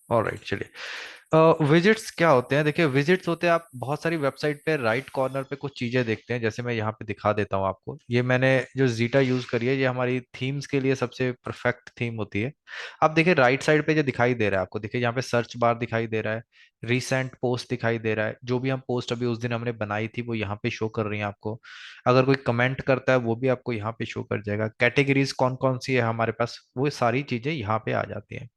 Alright, चलिए। Visits क्या होते हैं? देखिए, विजिट्स होते हैं, आप बहुत सारी वेबसाइट पे राइट कॉर्नर पे कुछ चीजें देखते हैं। जैसे मैं यहाँ पे दिखा देता हूँ आपको। ये मैंने जो जीटा यूज करी है, ये हमारी थीम्स के लिए सबसे परफेक्ट थीम होती है। अब देखिए राइट साइड पे जो दिखाई दे रहा है आपको, देखिए यहाँ पे सर्च बार दिखाई दे रहा है, रिसेंट पोस्ट दिखाई दे रहा है। जो भी हम पोस्ट अभी उस दिन हमने बनाई थी वो यहाँ पे शो कर रही है आपको। अगर कोई कमेंट करता है वो भी आपको यहाँ पे शो कर जाएगा। कैटेगरीज कौन कौन सी है हमारे पास, वो सारी चीजें यहाँ पे आ जाती हैं।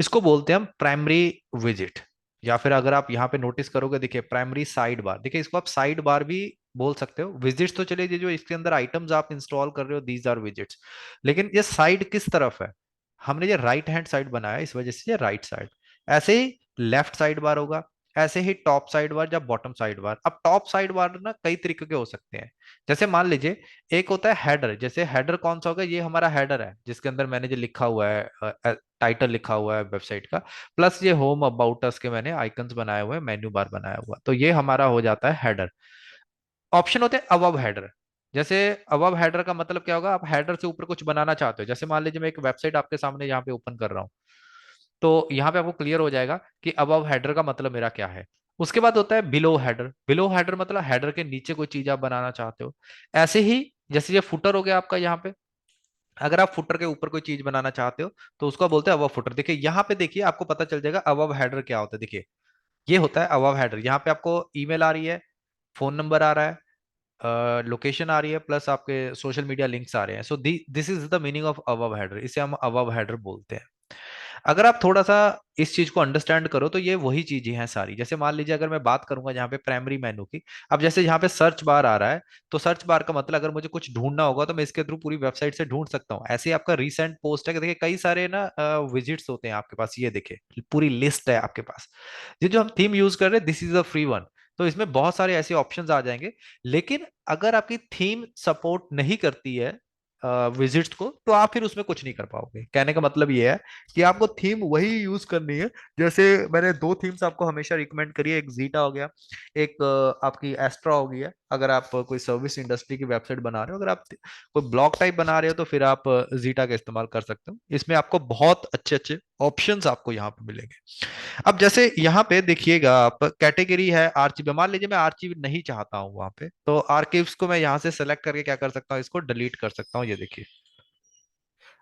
इसको बोलते हैं हम प्राइमरी विजिट। या फिर अगर आप यहाँ पे नोटिस करोगे, देखिए प्राइमरी साइड बार, देखिए इसको आप साइड बार भी बोल सकते हो। विजिट्स तो चलिए, ये जो इसके अंदर आइटम्स आप इंस्टॉल कर रहे हो दीज आर विजिट्स। लेकिन ये साइड किस तरफ है? हमने ये राइट हैंड साइड बनाया है, इस वजह से ये राइट साइड। ऐसे ही लेफ्ट साइड बार होगा, ऐसे ही टॉप साइड बार या बॉटम साइड बार। अब टॉप साइड बार ना कई तरीके के हो सकते हैं। जैसे मान लीजिए, एक होता है हेडर। जैसे हेडर कौन सा होगा? ये हमारा हेडर है जिसके अंदर मैंने जो लिखा हुआ है, टाइटल लिखा हुआ है वेबसाइट का, प्लस ये होम अबाउट अस के मैंने आइकन्स बनाए हुए हैं, मेन्यू बार बनाया हुआ, तो ये हमारा हो जाता है हेडर। ऑप्शन होते हैं अबव हेडर। जैसे अबव हेडर का मतलब क्या होगा? आप हेडर से ऊपर कुछ बनाना चाहते हो। जैसे मान लीजिए मैं एक वेबसाइट आपके सामने यहाँ पे ओपन कर रहा हूँ, तो यहाँ पे आपको क्लियर हो जाएगा कि अबव हेडर का मतलब मेरा क्या है। उसके बाद होता है बिलो हेडर। बिलो हेडर मतलब हेडर के नीचे कोई चीज आप बनाना चाहते हो। ऐसे ही जैसे ये फुटर हो गया आपका यहाँ पे, अगर आप फुटर के ऊपर कोई चीज बनाना चाहते हो तो उसको बोलते हैं अबव फुटर। देखिए यहाँ पे, देखिए आपको पता चल जाएगा अबव हेडर क्या होता है। देखिए ये होता है अबव हेडर। यहाँ पे आपको ईमेल आ रही है, फोन नंबर आ रहा है, लोकेशन आ रही है, प्लस आपके सोशल मीडिया लिंक्स आ रहे हैं। So this is the meaning of above header. इसे हम अबव हेडर बोलते हैं। अगर आप थोड़ा सा इस चीज को अंडरस्टैंड करो तो ये वही चीजें हैं सारी। जैसे मान लीजिए अगर मैं बात करूंगा यहाँ पे प्राइमरी मेनू की, अब जैसे यहाँ पे सर्च बार आ रहा है, तो सर्च बार का मतलब अगर मुझे कुछ ढूंढना होगा तो मैं इसके थ्रू पूरी वेबसाइट से ढूंढ सकता हूँ। ऐसे ही आपका रिसेंट पोस्ट है कि देखिए कई सारे ना विजिट्स होते हैं आपके पास, ये देखिए पूरी लिस्ट है आपके पास। ये जो हम थीम यूज कर रहे हैं, this is a free one. तो इसमें बहुत सारे ऐसे ऑप्शंस आ जाएंगे। लेकिन अगर आपकी थीम सपोर्ट नहीं करती है विजिट्स को, तो आप फिर उसमें कुछ नहीं कर पाओगे। कहने का मतलब ये है कि आपको थीम वही यूज करनी है। जैसे मैंने दो थीम्स आपको हमेशा रिकमेंड करी है, एक जीटा हो गया, एक आपकी एस्ट्रा हो गई है। अगर आप कोई सर्विस इंडस्ट्री की वेबसाइट बना रहे हो, अगर आप कोई ब्लॉग टाइप बना रहे हो, तो फिर आप जीटा का इस्तेमाल कर सकते हो। इसमें आपको बहुत अच्छे अच्छे ऑप्शंस आपको यहाँ पे मिलेंगे। अब जैसे यहाँ पे देखिएगा, आप कैटेगरी है आर्चिव। मान लीजिए मैं आर्चिव नहीं चाहता हूँ वहां पे, तो आर्काइव्स को मैं यहाँ से सेलेक्ट करके क्या कर सकता हूँ, इसको डिलीट कर सकता हूँ। ये देखिए,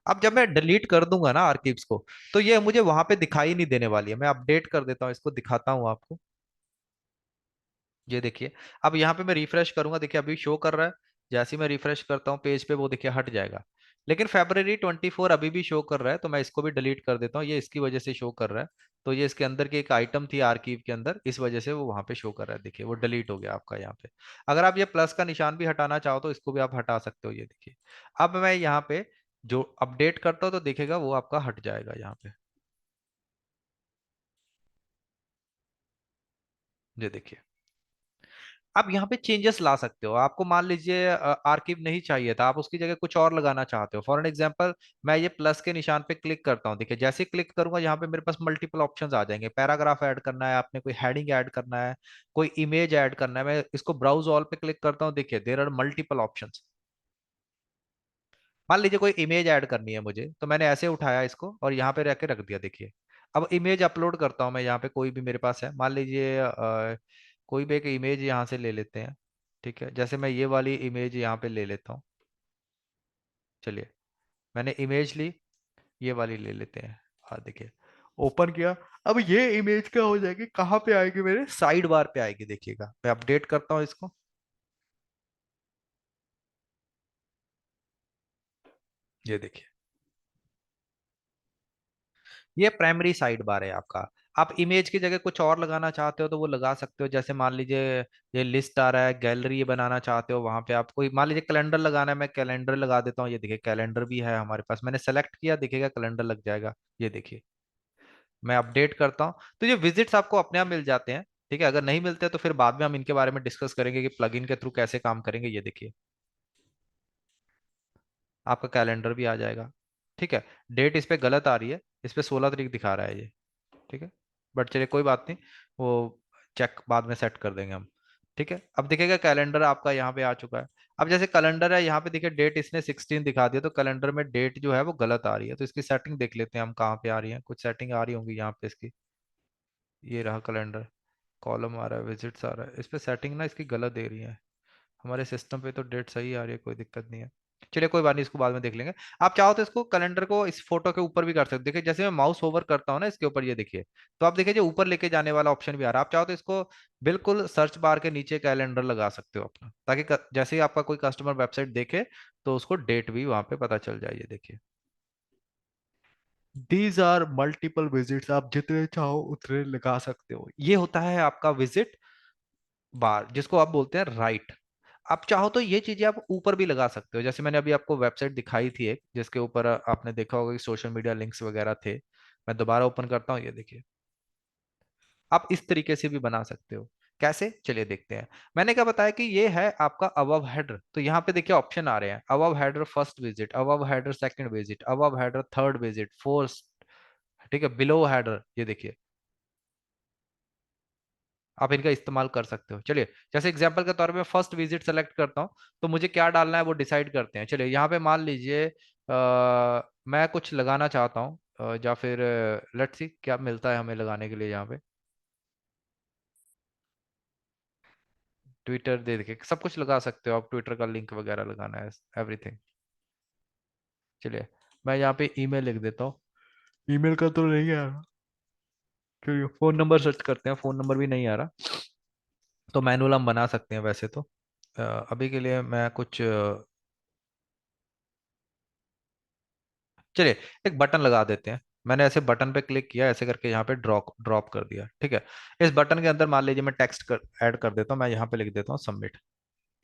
अब जब मैं डिलीट कर दूंगा ना आर्काइव्स को, तो ये मुझे वहां पे दिखाई नहीं देने वाली है। मैं अपडेट कर देता हूँ, इसको दिखाता हूँ आपको। ये देखिए, अब यहाँ पे मैं रिफ्रेश करूंगा, देखिए अभी शो कर रहा है। जैसे ही मैं रिफ्रेश करता हूँ पेज पे, वो देखिए हट जाएगा। लेकिन February 24 अभी भी शो कर रहा है, तो मैं इसको भी डिलीट कर देता हूँ। ये इसकी वजह से शो कर रहा है। तो ये इसके अंदर की एक आइटम थी आर्कीव के अंदर, इस वजह से वो वहां पे शो कर रहा है। देखिए वो डिलीट हो गया आपका यहाँ पे। अगर आप ये प्लस का निशान भी हटाना चाहो तो इसको भी आप हटा सकते हो। ये देखिए, अब मैं यहाँ पे जो अपडेट करता हूँ तो देखेगा वो आपका हट जाएगा यहाँ पे। ये देखिए, आप यहाँ पे चेंजेस ला सकते हो। आपको मान लीजिए आर्किव नहीं चाहिए था, आप उसकी जगह कुछ और लगाना चाहते हो। फॉर एन एग्जांपल, मैं ये प्लस के निशान पे क्लिक करता हूँ। देखिए जैसे ही क्लिक करूंगा, यहाँ पे मेरे पास मल्टीपल ऑप्शंस आ जाएंगे। पैराग्राफ ऐड करना है आपने, कोई हेडिंग ऐड करना है, कोई इमेज ऐड करना है। मैं इसको ब्राउज ऑल पे क्लिक करता हूँ, देखिए देर आर मल्टीपल ऑप्शंस। मान लीजिए कोई इमेज ऐड करनी है मुझे, तो मैंने ऐसे उठाया इसको और यहाँ पे रख के रख दिया। देखिए अब इमेज अपलोड करता हूँ मैं यहाँ पे, कोई भी मेरे पास है। मान लीजिए कोई भी एक इमेज यहाँ से ले लेते हैं। ठीक है, जैसे मैं ये वाली इमेज यहाँ पे ले लेता हूँ। चलिए, मैंने इमेज ली, ये वाली ले लेते हैं। हाँ देखिए, ओपन किया। अब ये इमेज क्या हो जाएगी, कहाँ पे आएगी? मेरे साइड बार पे आएगी। देखिएगा मैं अपडेट करता हूँ इसको। ये देखिए, ये प्राइमरी साइड बार है आपका। आप इमेज की जगह कुछ और लगाना चाहते हो तो वो लगा सकते हो। जैसे मान लीजिए ये लिस्ट आ रहा है, गैलरी बनाना चाहते हो, वहां पे आप कोई मान लीजिए कैलेंडर लगाना है, मैं कैलेंडर लगा देता हूँ। ये देखिए कैलेंडर भी है हमारे पास, मैंने सेलेक्ट किया, दिखेगा कैलेंडर लग जाएगा। ये देखिए, मैं अपडेट करता हूँ तो ये विजिट्स आपको अपने आप मिल जाते हैं। ठीक है, अगर नहीं मिलते तो फिर बाद में हम इनके बारे में डिस्कस करेंगे कि प्लगइन के थ्रू कैसे काम करेंगे। ये देखिए, आपका कैलेंडर भी आ जाएगा। ठीक है, डेट इस पे गलत आ रही है, इस पे 16 तारीख दिखा रहा है ये। ठीक है, बट चलिए कोई बात नहीं, वो चेक बाद में सेट कर देंगे हम। ठीक है, अब देखिएगा कैलेंडर आपका यहाँ पे आ चुका है। अब जैसे कैलेंडर है, यहाँ पे देखिए डेट इसने 16 दिखा दिया, तो कैलेंडर में डेट जो है वो गलत आ रही है, तो इसकी सेटिंग देख लेते हैं हम कहाँ पे आ रही है। कुछ सेटिंग आ रही होंगी यहाँ पे इसकी। ये रहा कैलेंडर, कॉलम आ रहा है, विजिट्स आ रहा है, इस पे सेटिंग ना इसकी गलत दे रही है। हमारे सिस्टम पे तो डेट सही आ रही है, कोई दिक्कत नहीं है। चलिए कोई बात नहीं, इसको बाद में देख लेंगे। आप चाहो तो इसको कैलेंडर को इस फोटो के ऊपर भी कर सकते हो। देखिए जैसे मैं माउस ओवर करता हूँ ना इसके ऊपर, ये देखिए, तो आप देखिए जो ऊपर लेके जाने वाला ऑप्शन भी आ रहा है। आप चाहो तो इसको बिल्कुल सर्च बार के नीचे कैलेंडर लगा सकते हो अपना, ताकि जैसे ही आपका कोई कस्टमर वेबसाइट देखे तो उसको डेट भी वहां पे पता चल जाए। ये देखिए, दीज आर मल्टीपल विजिट्स, आप जितने चाहो उतने लगा सकते हो। ये होता है आपका विजिट बार, जिसको आप बोलते हैं राइट। आप चाहो तो ये चीजें आप ऊपर भी लगा सकते हो, जैसे मैंने अभी आपको वेबसाइट दिखाई थी एक, जिसके ऊपर आपने देखा होगा कि सोशल मीडिया लिंक्स वगैरह थे। मैं दोबारा ओपन करता हूँ, ये देखिए, आप इस तरीके से भी बना सकते हो। कैसे, चलिए देखते हैं। मैंने क्या बताया कि ये है आपका अबव हेडर, तो यहाँ पे देखिए ऑप्शन आ रहे हैं, above header first visit, above header second visit, above header third visit, fourth, ठीक है, बिलो हेडर, ये देखिए, आप इनका इस्तेमाल कर सकते हो। चलिए, जैसे एग्जांपल के तौर पे फर्स्ट विजिट सेलेक्ट करता हूँ, तो मुझे क्या डालना है वो डिसाइड करते हैं। चलिए यहाँ पे मान लीजिए मैं कुछ लगाना चाहता हूँ, या फिर लेट्स सी क्या मिलता है हमें लगाने के लिए यहाँ पे। ट्विटर दे के सब कुछ लगा सकते हो आप, ट्विटर का लिंक वगैरह लगाना है, एवरीथिंग। चलिए, मैं यहाँ पे ईमेल लिख देता हूँ। ईमेल का तो नहीं आ रहा, चलिए फोन नंबर सर्च करते हैं, फोन नंबर भी नहीं आ रहा। तो मैनुअल हम बना सकते हैं वैसे तो। अभी के लिए मैं कुछ चलिए एक बटन लगा देते हैं। मैंने ऐसे बटन पे क्लिक किया, ऐसे करके यहाँ पे ड्रॉप ड्रॉप कर दिया, ठीक है। इस बटन के अंदर मान लीजिए मैं टेक्स्ट कर ऐड कर देता हूँ, मैं यहाँ पे लिख देता हूँ सबमिट,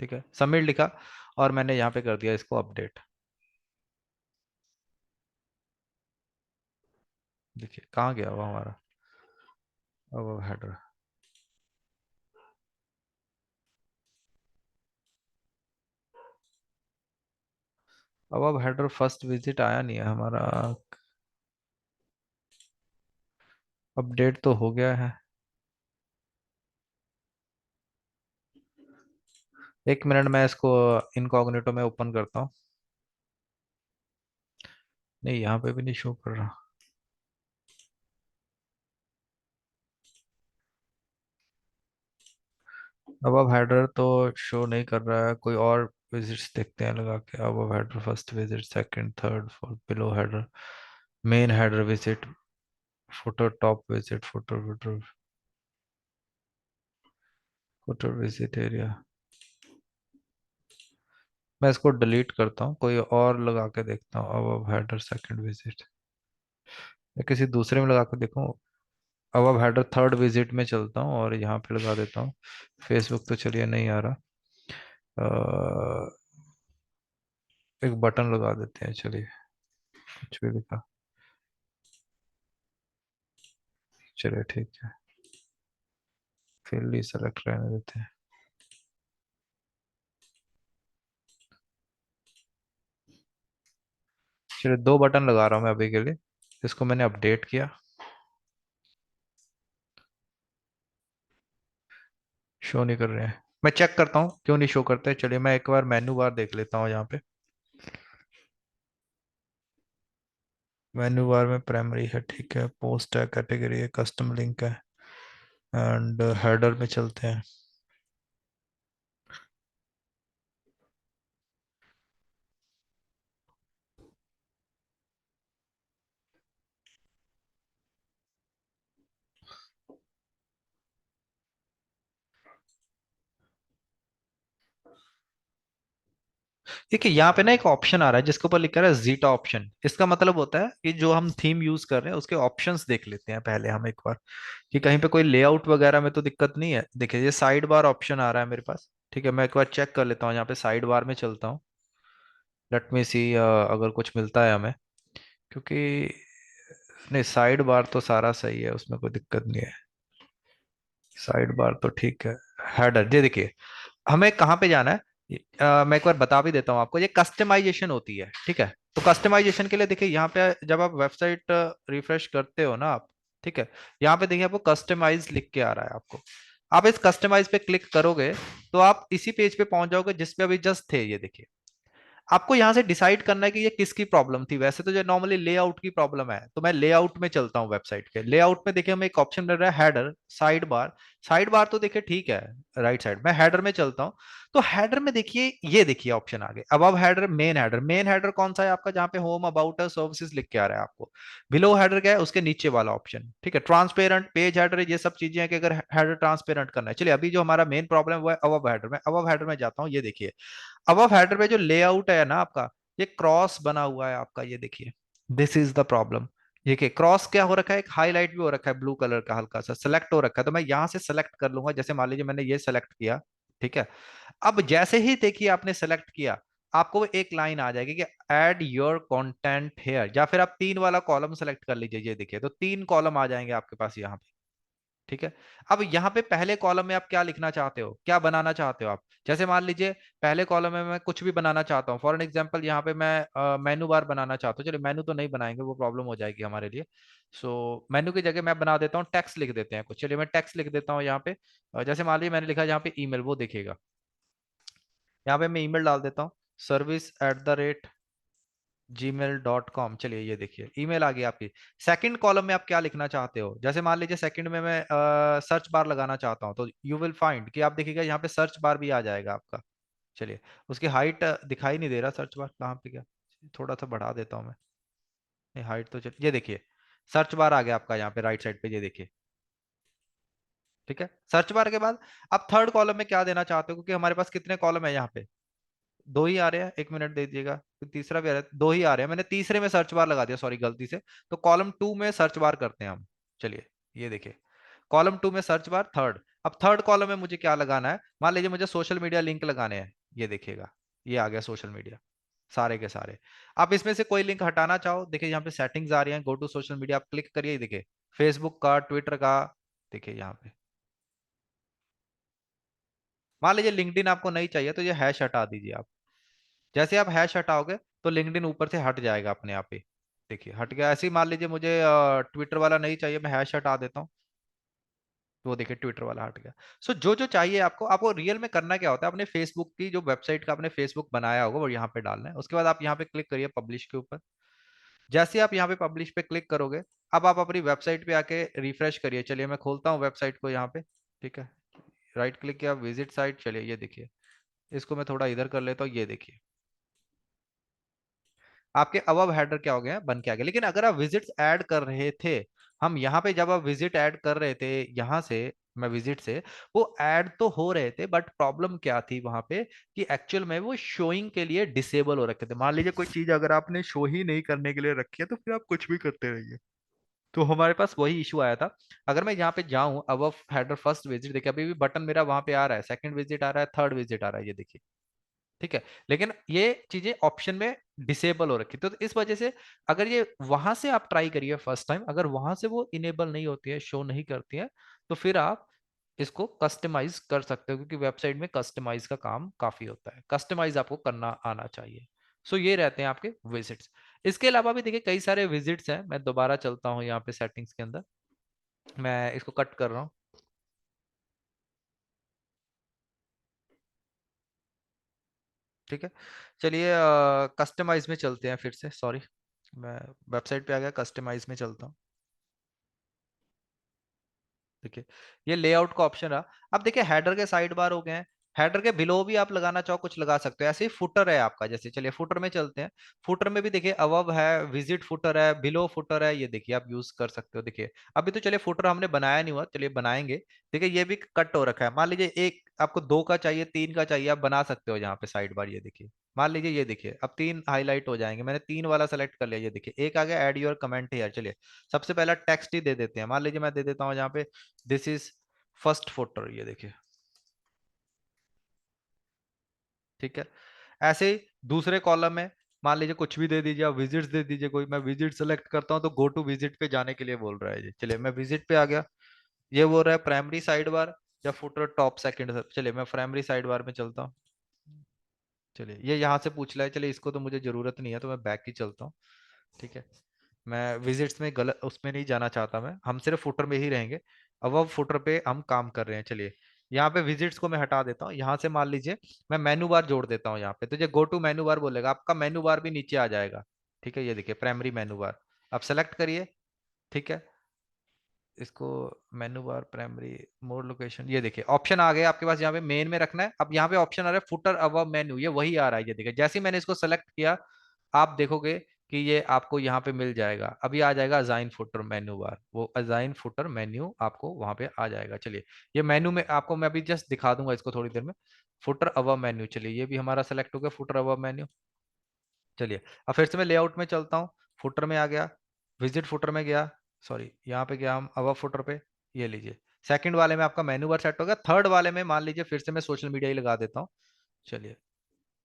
ठीक है, सबमिट लिखा, और मैंने यहाँ पे कर दिया इसको अपडेट। देखिए कहाँ गया वो हमारा, अब हेडर। अब हेडर फर्स्ट विजिट आया नहीं है हमारा, अपडेट तो हो गया है। एक मिनट, मैं इसको इनकॉग्निटो में ओपन करता हूँ। नहीं, यहाँ पे भी नहीं शो कर रहा। अब हेडर तो शो नहीं कर रहा है, कोई और विजिट्स देखते हैं लगा के। अब header first visit, second, third, fourth, below header, main header visit, footer top visit, footer footer, footer visit area. मैं इसको डिलीट करता हूँ, कोई और लगा के देखता हूँ। अब हेडर सेकंड विजिट, या किसी दूसरे में लगा के देखूँ। अब हेडर थर्ड विजिट में चलता हूँ और यहाँ पे लगा देता हूँ। फेसबुक तो चलिए नहीं आ रहा। एक बटन लगा देते हैं, चलिए, कुछ भी लिखा, चलिए ठीक है, फिर सेलेक्ट रहने देते हैं। चलिए दो बटन लगा रहा हूँ मैं अभी के लिए। इसको मैंने अपडेट किया, शो नहीं कर रहे हैं। मैं चेक करता हूँ क्यों नहीं शो करते। चलिए मैं एक बार मेन्यू बार देख लेता हूँ यहाँ पे। मेन्यू बार में प्राइमरी है, ठीक है, पोस्ट है, कैटेगरी है, कस्टम लिंक है, एंड हेडर में चलते हैं। देखिए यहाँ पे ना एक ऑप्शन आ रहा है जिसके ऊपर लिखा है जीटा ऑप्शन। इसका मतलब होता है कि जो हम थीम यूज कर रहे हैं उसके ऑप्शंस देख लेते हैं पहले हम एक बार, कि कहीं पे कोई लेआउट वगैरह में तो दिक्कत नहीं है। देखिए ये साइड बार ऑप्शन आ रहा है मेरे पास, ठीक है, मैं एक बार चेक कर लेता हूँ, यहाँ पे साइड बार में चलता हूँ। लेट मी सी अगर कुछ मिलता है हमें, क्योंकि नहीं, साइड बार तो सारा सही है, उसमें कोई दिक्कत नहीं है। साइड बार तो ठीक है। हेडर, ये देखिए हमें कहाँ पे जाना है। मैं एक बार बता भी देता हूँ आपको, ये कस्टमाइजेशन होती है, ठीक है। तो कस्टमाइजेशन के लिए देखिए यहाँ पे जब आप वेबसाइट रिफ्रेश करते हो ना आप, ठीक है, यहाँ पे देखिए आपको कस्टमाइज लिख के आ रहा है आपको। आप इस कस्टमाइज पे क्लिक करोगे तो आप इसी पेज पे पहुंच जाओगे जिस पे अभी जस्ट थे, ये देखिए। आपको यहां से डिसाइड करना है कि ये किसकी प्रॉब्लम थी। वैसे तो जो नॉर्मली लेआउट की प्रॉब्लम है, तो मैं लेआउट में चलता हूँ वेबसाइट के। लेआउट में देखिए हमें एक ऑप्शन मिल रहा है header, side bar. Side bar तो देखिए ठीक है, राइट साइड। मैं हेडर में चलता हूँ, तो हेडर में देखिए, ये देखिए ऑप्शन आ गए। Above header, main header. Main header कौन सा है आपका, जहां पे होम, अबाउट, सर्विसेज लिख के आ रहा है आपको। बिलो हेडर क्या है, उसके नीचे वाला ऑप्शन, ठीक है। ट्रांसपेरेंट पेज हेडर, ये सब चीजें हैं कि अगर हेडर ट्रांसपेरेंट करना है। चलिए, अभी जो हमारा मेन प्रॉब्लम है वो है अबव हेडर में। अबव हेडर में जाता हूँ, ये देखिए। अबव हेडर में जो लेआउट है ना आपका, ये क्रॉस बना हुआ है आपका, ये देखिए। This is the problem. देखिए क्रॉस क्या हो रखा है, एक हाईलाइट भी हो रखा है ब्लू कलर का, हल्का सा सेलेक्ट हो रखा है। तो मैं यहां से सेलेक्ट कर लूंगा, जैसे मान लीजिए मैंने ये सेलेक्ट किया, ठीक है। अब जैसे ही देखिए आपने सेलेक्ट किया, आपको वो एक लाइन आ जाएगी कि ऐड योर कंटेंट हेयर, या फिर आप तीन वाला कॉलम सेलेक्ट कर लीजिए, ये देखिए। तो तीन कॉलम आ जाएंगे आपके पास यहाँ पे, ठीक है। अब यहाँ पे पहले कॉलम में आप क्या लिखना चाहते हो, क्या बनाना चाहते हो आप। जैसे मान लीजिए पहले कॉलम में मैं कुछ भी बनाना चाहता हूँ, फॉर एन एग्जांपल यहाँ पे मैं मेनू बार बनाना चाहता हूँ। चलिए, मेनू तो नहीं बनाएंगे, वो प्रॉब्लम हो जाएगी हमारे लिए। सो मेनू की जगह मैं बना देता हूँ टेक्स्ट, लिख देते हैं कुछ। चलिए, मैं टेक्स्ट लिख देता हूँ यहाँ पे। जैसे मान लीजिए मैंने लिखा यहाँ पे ईमेल, वो देखिएगा। यहाँ पे मैं ईमेल डाल देता हूँ, service@gmail.com। चलिए, ये देखिए ईमेल आ गई आपकी। सेकंड कॉलम में आप क्या लिखना चाहते हो, जैसे मान लीजिए सेकंड में मैं सर्च बार लगाना चाहता हूँ, तो यू विल फाइंड कि आप देखिएगा यहाँ पे सर्च बार भी आ जाएगा आपका। चलिए, उसकी हाइट दिखाई नहीं दे रहा, सर्च बार कहाँ पे गया। थोड़ा सा बढ़ा देता हूँ मैं। नहीं, हाइट तो चल, ये देखिए सर्च बार आ गया आपका यहाँ पे राइट साइड पे, ये देखिए। ठीक है, सर्च बार के बाद आप थर्ड कॉलम में क्या देना चाहते हो, क्योंकि हमारे पास कितने कॉलम है यहाँ पे, दो ही आ रहे हैं। एक मिनट दे दीजिएगा, फिर तीसरा भी आ रहा है, दो ही आ रहे हैं। मैंने तीसरे में सर्च बार लगा दिया, सॉरी गलती से। तो कॉलम टू में सर्च बार करते हैं हम। चलिए, ये देखिए कॉलम टू में सर्च बार थर्ड। अब थर्ड कॉलम में मुझे क्या लगाना है, मान लीजिए मुझे सोशल मीडिया लिंक लगाने हैं, ये देखिएगा। ये आ गया सोशल मीडिया, सारे के सारे। आप इसमें से कोई लिंक हटाना चाहो, देखिए यहाँ पे सेटिंग्स आ रही हैं, गो टू सोशल मीडिया, आप क्लिक करिए, देखिए फेसबुक का, ट्विटर का, देखिए यहाँ पे। मान लीजिए लिंक्डइन आपको नहीं चाहिए, तो ये हैश हटा दीजिए आप। जैसे आप हैश हटाओगे तो लिंक्डइन ऊपर से हट जाएगा अपने आप ही। देखिए हट गया। ऐसे ही मान लीजिए मुझे ट्विटर वाला नहीं चाहिए, मैं हैश हटा देता हूँ, तो वो देखिए ट्विटर वाला हट गया। सो जो जो चाहिए आपको, आपको रियल में करना क्या होता है, अपने फेसबुक की जो वेबसाइट का आपने फेसबुक बनाया होगा वो यहाँ पे डालना है। उसके बाद आप यहाँ पे क्लिक करिए पब्लिश के ऊपर। जैसे आप यहाँ पे पब्लिश पे क्लिक करोगे, अब आप अपनी वेबसाइट पे आके रिफ्रेश करिए। चलिए, मैं खोलता हूँ वेबसाइट को यहाँ पे, ठीक है। राइट क्लिक किया, विजिट साइट। चलिए, ये देखिए, इसको मैं थोड़ा इधर कर लेता हूँ, ये देखिए आपके अबव हेडर क्या हो गया, बन के आ गया। लेकिन अगर आप विजिट्स ऐड कर रहे थे, हम यहाँ पे जब आप विजिट ऐड कर रहे थे यहाँ से, मैं विजिट से, वो ऐड तो हो रहे थे, बट प्रॉब्लम क्या थी वहां पे, कि एक्चुअल में वो शोइंग के लिए डिसेबल हो रखे थे। मान लीजिए कोई चीज अगर आपने शो ही नहीं करने के लिए रखी है, तो फिर आप कुछ भी करते रहिए। तो हमारे पास वही इशू आया था। अगर मैं यहाँ पे जाऊं, अब हेडर फर्स्ट विजिट, देखिए अभी भी बटन मेरा वहां पे आ रहा है, सेकंड विजिट आ रहा है, थर्ड विजिट आ रहा है, ये देखिए। ठीक है, लेकिन ये चीजें ऑप्शन में डिसेबल हो रखी, तो इस वजह से अगर ये वहां से आप ट्राई करिए फर्स्ट टाइम, अगर वहां से वो इनेबल नहीं होती है, शो नहीं करती है, तो फिर आप इसको कस्टमाइज कर सकते हो, क्योंकि वेबसाइट में कस्टमाइज का काम काफी होता है। कस्टमाइज आपको करना आना चाहिए। सो ये रहते हैं आपके विजिट्स। इसके अलावा भी देखिए कई सारे विजिट्स हैं। मैं दोबारा चलता हूँ यहाँ पे सेटिंग्स के अंदर, मैं इसको कट कर रहा हूँ, ठीक है। चलिए, कस्टमाइज में चलते हैं फिर से, सॉरी मैं वेबसाइट पे आ गया, कस्टमाइज में चलता हूँ। देखिए, ये लेआउट का ऑप्शन रहा। अब देखिए हेडर के साइड बार हो गए हैं, हेडर के बिलो भी आप लगाना चाहो कुछ लगा सकते हो। ऐसे ही फुटर है आपका, जैसे चलिए फुटर में चलते हैं। फुटर में भी देखिए अबव है, विजिट फुटर है, बिलो फुटर है, ये देखिए आप यूज कर सकते हो। देखिए अभी तो चलिए फुटर हमने बनाया नहीं हुआ, चलिए बनाएंगे। देखिए ये भी कट हो रखा है, मान लीजिए एक आपको दो का चाहिए, तीन का चाहिए, आप बना सकते हो यहाँ पे साइड बार, ये देखिए। मान लीजिए ये देखिए अब तीन हाईलाइट हो जाएंगे, मैंने तीन वाला सेलेक्ट कर लिया, ये देखिए एक आ गया, ऐड योर कमेंट हियर। चलिए सबसे पहला टेक्स्ट ही दे देते हैं, मान लीजिए मैं दे देता हूँ यहाँ पे, दिस इज फर्स्ट फुटर, ये देखिए। ठीक है, ऐसे ही दूसरे कॉलम में मान लीजिए कुछ भी दे दीजिए, आप विजिट्स दे दीजिए कोई। मैं विजिट सेलेक्ट करता हूँ, तो गो टू विजिट पे जाने के लिए बोल रहा है जी। चलिए मैं विजिट पे आ गया, ये बोल रहा है प्राइमरी साइड बार या फुटर टॉप सेकंड। चलिए मैं प्राइमरी साइड बार में चलता हूँ। चलिए ये यहाँ से पूछ रहा है, चलिए इसको तो मुझे जरूरत नहीं है, तो मैं बैक ही चलता हूँ। ठीक है, मैं विजिट्स में गलत उसमें नहीं जाना चाहता, मैं हम सिर्फ फुटर में ही रहेंगे। अबव फुटर पे हम काम कर रहे हैं। चलिए यहाँ पे विजिट्स को मैं हटा देता हूँ, यहाँ से मान लीजिए मैं मेनू बार जोड़ देता हूँ यहाँ पे, तो ये गो टू मेनू बार बोलेगा, आपका मेनू बार भी नीचे आ जाएगा। ठीक है, ये देखिए प्राइमरी मेनू बार, आप सेलेक्ट करिए। ठीक है, इसको मेनू बार प्राइमरी मोर लोकेशन, ये देखिए ऑप्शन आ गए आपके पास, यहाँ पे मेन में रखना है। अब यहाँ पे ऑप्शन आ रहा है फुटर अबव मेनू, ये वही आ रहा है, ये देखिए जैसे ही मैंने इसको सेलेक्ट किया आप देखोगे कि ये आपको यहाँ पे मिल जाएगा। अभी आ जाएगा अजाइन फुटर मेन्यू बार, वो अजाइन फुटर मेन्यू आपको वहां पे आ जाएगा। चलिए ये मेन्यू में आपको मैं अभी जस्ट दिखा दूंगा इसको थोड़ी देर में। फुटर अबव मेन्यू, चलिए ये भी हमारा सेलेक्ट हो गया फुटर अबव मेन्यू। चलिए अब फिर से मैं लेआउट में चलता हूँ, फुटर में आ गया, विजिट फुटर में गया, सॉरी यहाँ पे गया हम अबव फुटर पे। ये लीजिए सेकंड वाले में आपका मेनू बार सेट हो गया। थर्ड वाले में मान लीजिए फिर से मैं सोशल मीडिया ही लगा देता हूँ। चलिए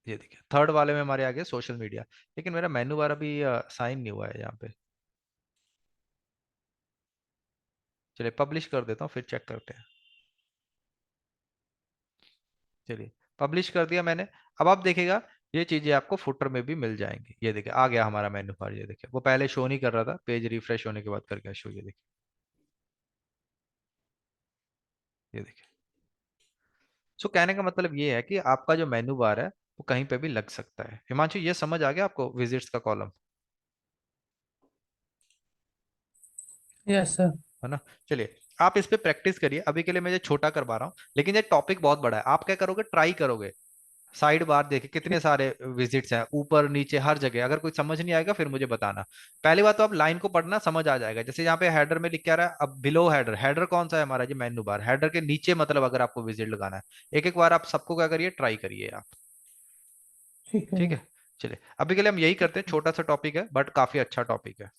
ये देखिए थर्ड वाले में हमारे आगे सोशल मीडिया, लेकिन मेरा मेनू बार अभी साइन नहीं हुआ है यहाँ पे। चलिए पब्लिश कर देता हूँ फिर चेक करते हैं। चलिए पब्लिश कर दिया मैंने। अब आप देखिएगा ये चीजें आपको फुटर में भी मिल जाएंगी। ये देखिए आ गया हमारा मेनू बार, ये देखिए वो पहले शो नहीं कर रहा था, पेज रिफ्रेश होने के बाद कर गया शो, ये देखिए, ये देखिए। सो कहने का मतलब ये है कि आपका जो मेनू बार है वो कहीं पे भी लग सकता है। हिमांशु ये समझ आ गया आपको विजिट्स का कॉलम, यस सर। है ना? चलिए आप इस पे प्रैक्टिस करिए, अभी के लिए मैं ये छोटा करवा रहा हूँ, लेकिन ये टॉपिक बहुत बड़ा है। आप क्या करोगे, ट्राई करोगे, साइड बार देखिए कितने ठीक। सारे विजिट्स हैं, ऊपर नीचे हर जगह। अगर कुछ समझ नहीं आएगा फिर मुझे बताना। पहली बात तो आप लाइन को पढ़ना समझ आ जाएगा, जैसे यहाँ पे हेडर में लिख के आ रहा है, अब बिलो हेडर, हेडर कौन सा है हमारा, जो मेन्यू बार, हेडर के नीचे मतलब अगर आपको विजिट लगाना है, एक एक बार आप सबको क्या करिए, ट्राई करिए आप। ठीक है ठीक सर। है, चलिए अभी के लिए हम यही करते हैं, छोटा सा टॉपिक है बट काफी अच्छा टॉपिक है।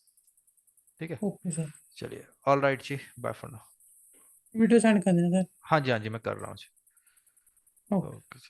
ठीक है, ओके सर। चलिए ऑल राइट जी, bye for now. Video send कर देना सर। हाँ जी हाँ जी मैं कर रहा हूँ जी। ओके। ओके।